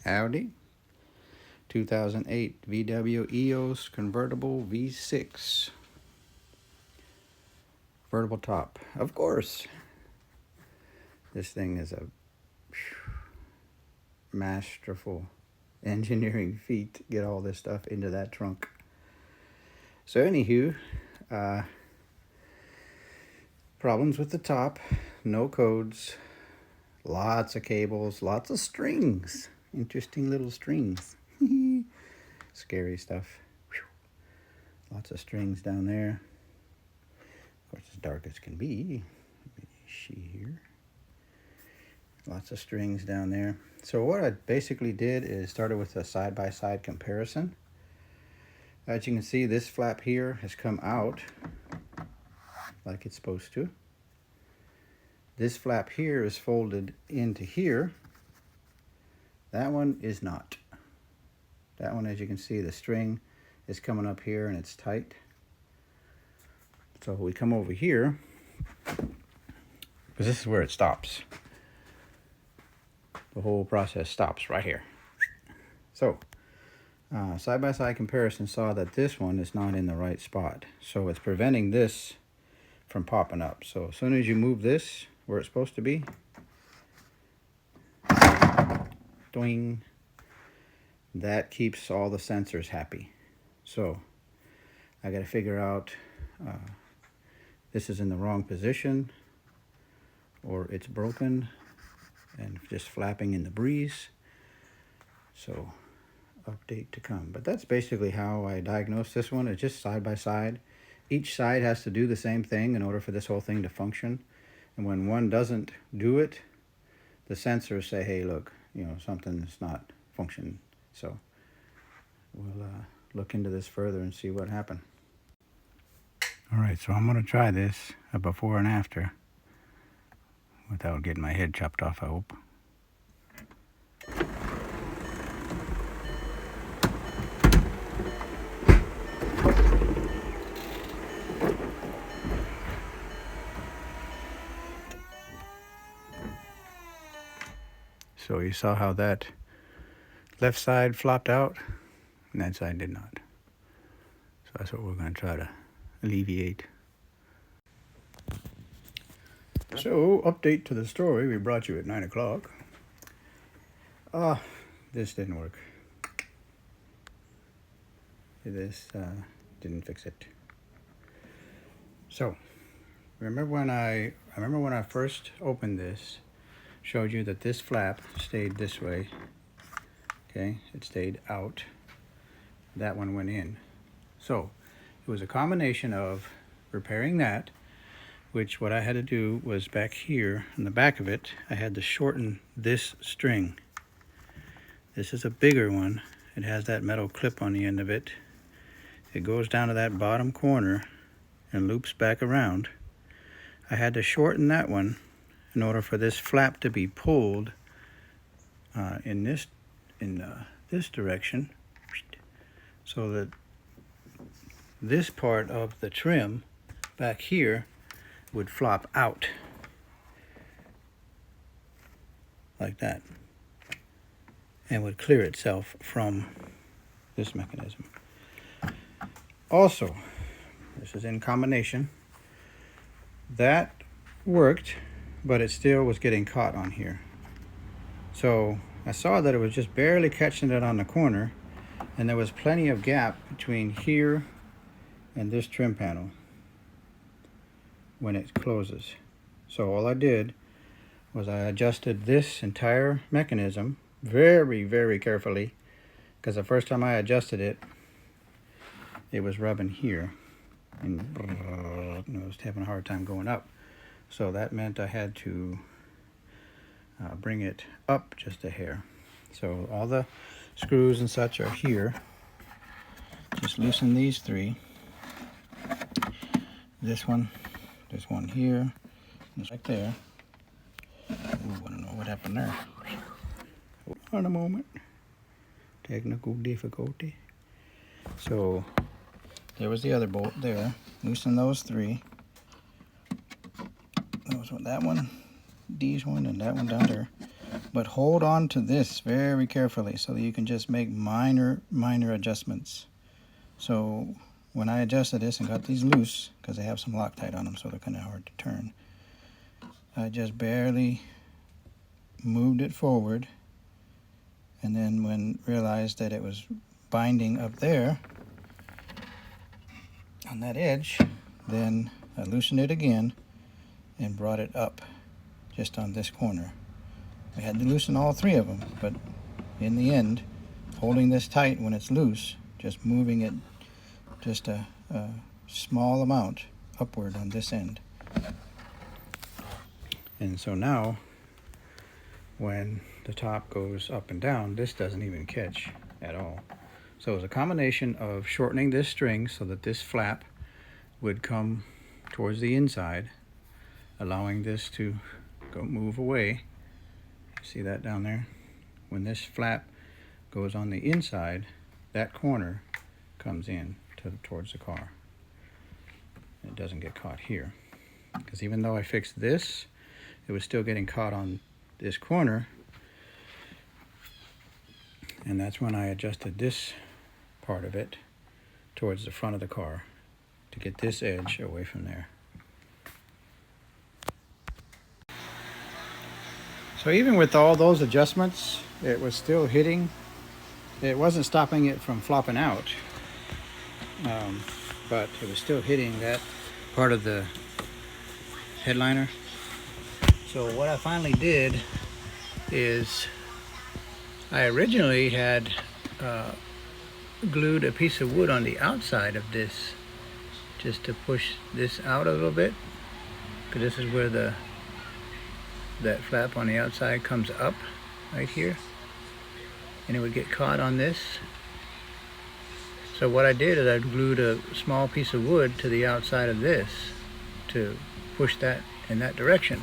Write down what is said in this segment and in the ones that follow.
Audi 2008 VW EOS convertible V6. Convertible top. Of course. This thing is a masterful engineering feat to get all this stuff into that trunk. So anywho, problems with the top, no codes, lots of cables, lots of strings, interesting little strings. Scary stuff. Lots of strings down there. Of course, as dark as can be. Let me see here. Lots of strings down there. So what I basically did is started with a side-by-side comparison. As you can see, this flap here has come out like it's supposed to. This flap here is folded into here. That one is not. That one, as you can see, the string is coming up here and it's tight. So we come over here, because this is where it stops. The whole process stops right here. So side-by-side comparison saw that this one is not in the right spot. So it's preventing this from popping up. So as soon as you move this where it's supposed to be, doing, that keeps all the sensors happy. So I got to figure out this is in the wrong position, or it's broken and just flapping in the breeze. So update to come. But that's basically how I diagnosed this one. It's just side by side. Each side has to do the same thing in order for this whole thing to function. And when one doesn't do it, the sensors say, hey, look, you know, something's not functioning. So we'll look into this further and see what happened. All right, so I'm going to try this before and after without getting my head chopped off, I hope. So you saw how that left side flopped out and that side did not. So that's what we're going to try to alleviate. So, update to the story we brought you at 9 o'clock. This didn't work. This didn't fix it. So, remember when I first opened this, showed you that this flap stayed this way. Okay, it stayed out. That one went in. So, it was a combination of repairing that, which what I had to do was back here in the back of it, I had to shorten this string. This is a bigger one. It has that metal clip on the end of it. It goes down to that bottom corner and loops back around. I had to shorten that one in order for this flap to be pulled in this direction, so that this part of the trim back here would flop out like that and would clear itself from this mechanism. Also, this is in combination. That worked, but it still was getting caught on here. So I saw that it was just barely catching it on the corner, and there was plenty of gap between here and this trim panel when it closes. So all I did was I adjusted this entire mechanism very, very carefully, because the first time I adjusted it, it was rubbing here and I was having a hard time going up. So that meant I had to bring it up just a hair. So all the screws and such are here. Just loosen these three. This one, there's one here, it's right there. Ooh, I don't know what happened there. Hold on a moment. Technical difficulty. So there was the other bolt there. Loosen those three. That one, these one, and that one down there. But hold on to this very carefully so that you can just make minor adjustments. So when I adjusted this and got these loose, because they have some Loctite on them, so they're kind of hard to turn, I just barely moved it forward, and then when realized that it was binding up there on that edge, then I loosened it again and brought it up just on this corner. I had to loosen all three of them, but in the end, holding this tight when it's loose, just moving it just a small amount upward on this end. And so now, when the top goes up and down, this doesn't even catch at all. So it's a combination of shortening this string so that this flap would come towards the inside, allowing this to move away. See that down there? When this flap goes on the inside, that corner comes in towards the car. It doesn't get caught here, because even though I fixed this, it was still getting caught on this corner, and that's when I adjusted this part of it towards the front of the car to get this edge away from there. So even with all those adjustments, it was still hitting. It wasn't stopping it from flopping out, but it was still hitting that part of the headliner. So what I finally did is I originally had glued a piece of wood on the outside of this just to push this out a little bit, because this is where that flap on the outside comes up right here, and it would get caught on this. So what I did is I glued a small piece of wood to the outside of this to push that in that direction.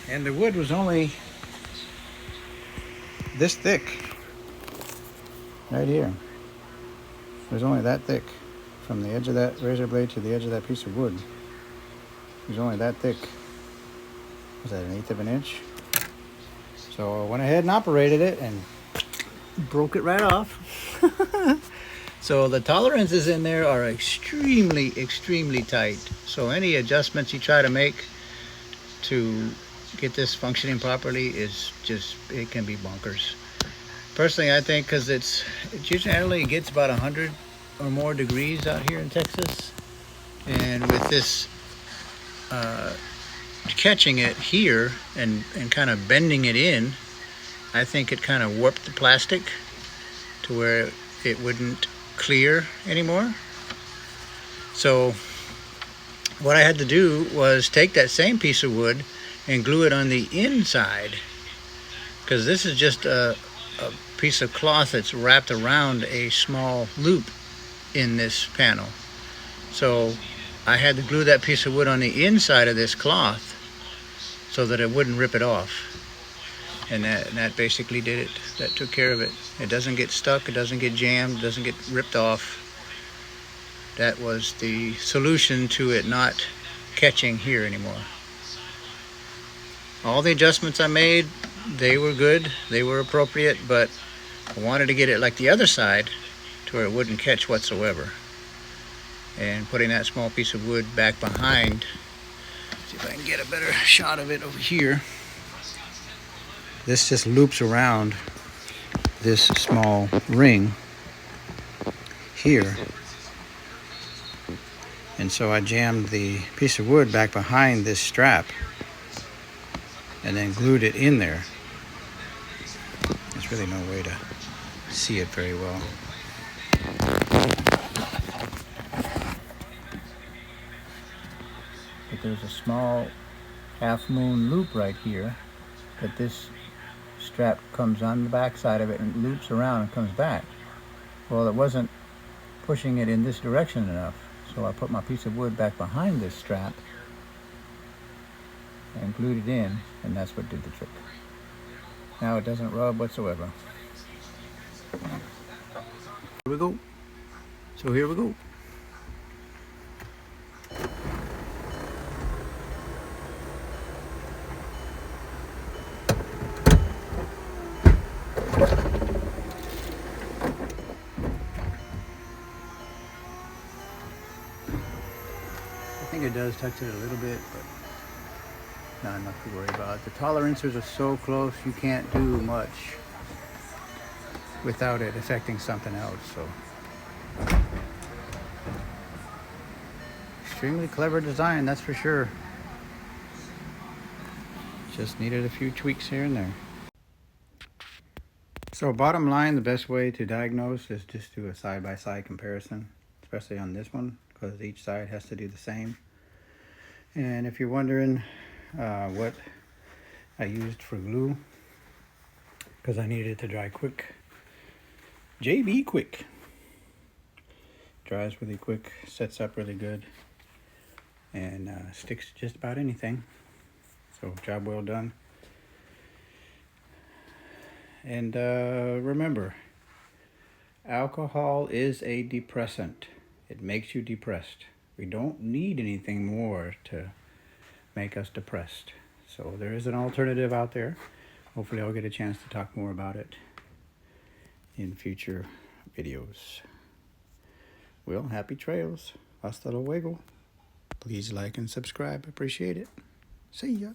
And the wood was only this thick right here. It was only that thick from the edge of that razor blade to the edge of that piece of wood. It was only that thick. Was that 1/8 of an inch? So I went ahead and operated it and broke it right off. So the tolerances in there are extremely tight. So any adjustments you try to make to get this functioning properly is just, it can be bonkers. Personally, I think because it generally gets about 100 or more degrees out here in Texas, and with this catching it here and kind of bending it in, I think it kind of warped the plastic to where it wouldn't clear anymore. So what I had to do was take that same piece of wood and glue it on the inside, because this is just a piece of cloth that's wrapped around a small loop in this panel. So I had to glue that piece of wood on the inside of this cloth so that it wouldn't rip it off. And that basically did it. That took care of it. It doesn't get stuck, it doesn't get jammed, it doesn't get ripped off. That was the solution to it not catching here anymore. All the adjustments I made, they were good, they were appropriate, but I wanted to get it like the other side to where it wouldn't catch whatsoever. And putting that small piece of wood back behind, see if I can get a better shot of it over here. This just loops around this small ring here. And so I jammed the piece of wood back behind this strap and then glued it in there. There's really no way to see it very well. But there's a small half moon loop right here that this strap comes on the back side of it and loops around and comes back. Well, it wasn't pushing it in this direction enough, so I put my piece of wood back behind this strap and glued it in, and that's what did the trick. Now it doesn't rub whatsoever. Here we go. So here we go. does touch it a little bit, but not enough to worry about. The tolerances are so close, you can't do much without it affecting something else. So extremely clever design, that's for sure. Just needed a few tweaks here and there. So bottom line, the best way to diagnose is just do a side-by-side comparison, especially on this one, because each side has to do the same. And if you're wondering what I used for glue, because I needed it to dry quick, JB Quick. Dries really quick, sets up really good, and sticks to just about anything. So job well done. And remember, alcohol is a depressant. It makes you depressed. We don't need anything more to make us depressed. So there is an alternative out there. Hopefully I'll get a chance to talk more about it in future videos. Well, happy trails. Hasta luego. Please like and subscribe. Appreciate it. See ya.